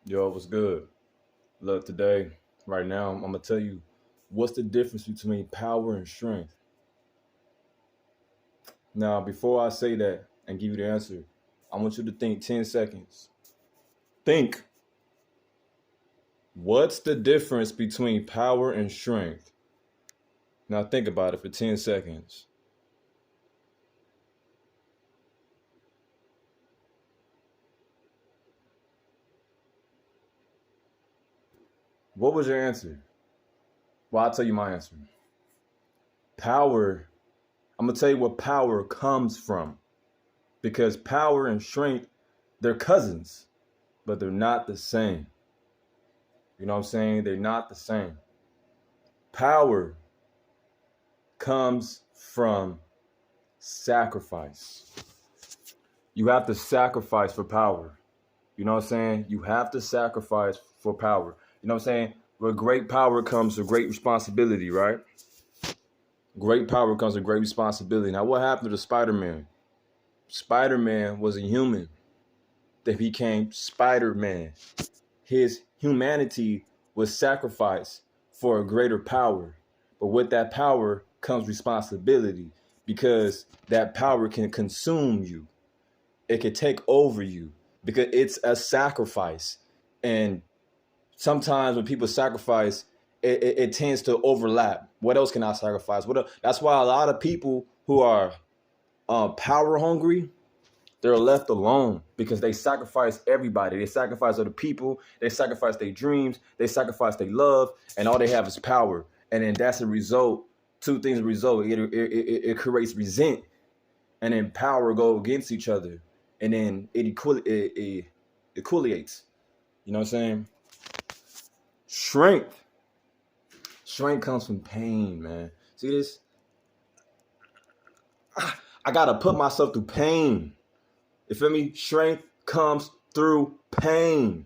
Yo, what's good? Look, today, right now, I'm gonna tell you what's the difference between power and strength. Now, before I say that and give you the answer, I want you to think 10 seconds. Think, what's the difference between power and strength? Now, think about it for 10 seconds. What was your answer? Well, I'll tell you my answer. Power, I'm gonna tell you what power comes from because power and strength, they're cousins, but they're not the same. You know what I'm saying? They're not the same. Power comes from sacrifice. You have to sacrifice for power. You know what I'm saying? You have to sacrifice for power. You know what I'm saying? With great power comes with great responsibility, right? Great power comes with great responsibility. Now, what happened to Spider-Man? Spider-Man was a human that became Spider-Man. His humanity was sacrificed for a greater power. But with that power comes responsibility because that power can consume you. It can take over you because it's a sacrifice. And sometimes when people sacrifice, it tends to overlap. What else can I sacrifice? What else? That's why a lot of people who are power hungry, they're left alone because they sacrifice everybody. They sacrifice other people. They sacrifice their dreams. They sacrifice their love, and all they have is power. And then that's a result. Two things result. It creates resent, and then power go against each other, and then it equiliates. You know what I'm saying? Strength. Strength comes from pain, man. See this? I gotta put myself through pain. You feel me? Strength comes through pain.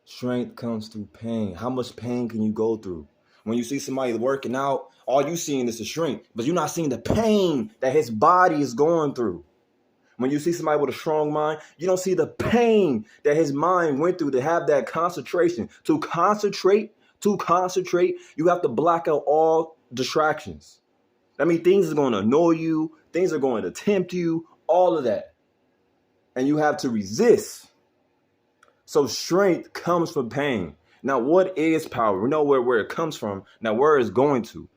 Strength comes through pain. How much pain can you go through? When you see somebody working out, all you seeing is the strength, but you're not seeing the pain that his body is going through. When you see somebody with a strong mind, you don't see the pain that his mind went through to have that concentration. To concentrate, you have to block out all distractions. I mean, things are going to annoy you. Things are going to tempt you. All of that. And you have to resist. So strength comes from pain. Now, what is power? We know where it comes from. Now, where it's going to?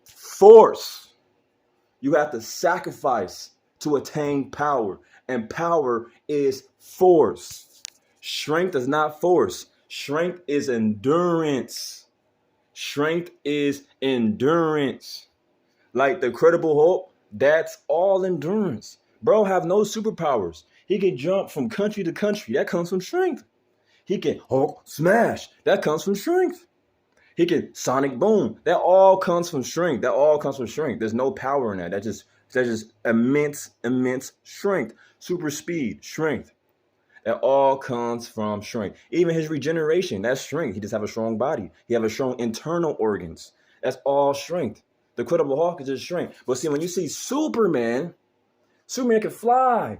Force. You have to sacrifice to attain power. And power is force. Strength is not force. Strength is endurance. Strength is endurance. Like the Incredible Hulk, that's all endurance. Bro have no superpowers. He can jump from country to country. That comes from strength. He can Hulk smash. That comes from strength. He can sonic boom. That all comes from strength. That all comes from strength. There's no power in that. That's just immense strength. Super speed, strength. That all comes from strength. Even his regeneration, that's strength. He just have a strong body. He have a strong internal organs. That's all strength. The Incredible Hulk is just strength. But see, when you see Superman, Superman can fly.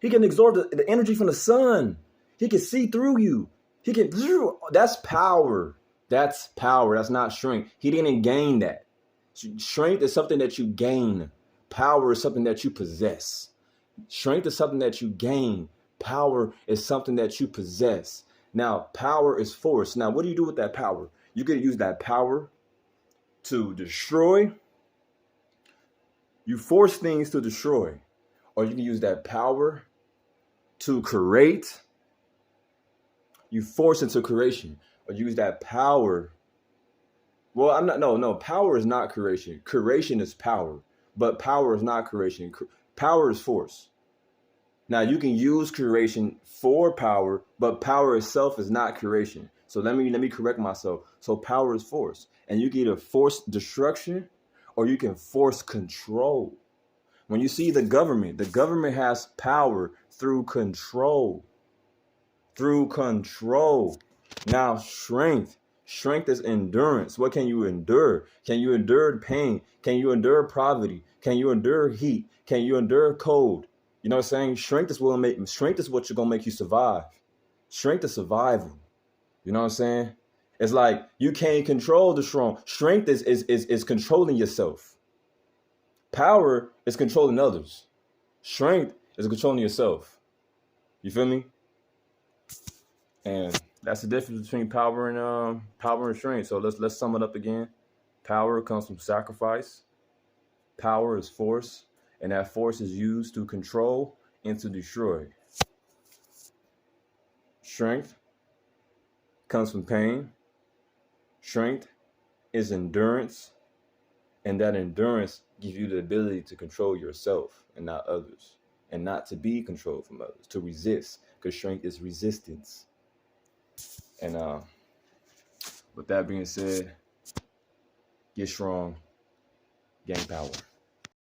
He can absorb the energy from the sun. He can see through you. He can. That's power. That's power. That's not strength. He didn't gain that. Strength is something that you gain. Power is something that you possess. Strength is something that you gain. Power is something that you possess. Now, power is force. Now, what do you do with that power? You can use that power to destroy. You force things to destroy. Or you can use that power to create. You force into creation. Or use that power. Well, I'm not, no, power is not creation. Creation is power. But power is not creation. Power is force. Now you can use creation for power, but power itself is not creation. So let me correct myself. So power is force. And you can either force destruction or you can force control. When you see the government has power through control. Through control. Now strength. Strength is endurance. What can you endure? Can you endure pain? Can you endure poverty? Can you endure heat? Can you endure cold? You know what I'm saying? Strength is what you're gonna make you survive. Strength is survival. You know what I'm saying? It's like you can't control the strong. Strength is controlling yourself. Power is controlling others. Strength is controlling yourself. You feel me? And that's the difference between power and strength. So let's sum it up again. Power comes from sacrifice. Power is force, and that force is used to control and to destroy. Strength comes from pain. Strength is endurance, and that endurance gives you the ability to control yourself and not others, and not to be controlled from others, to resist, because strength is resistance. And with that being said, get strong, gain power.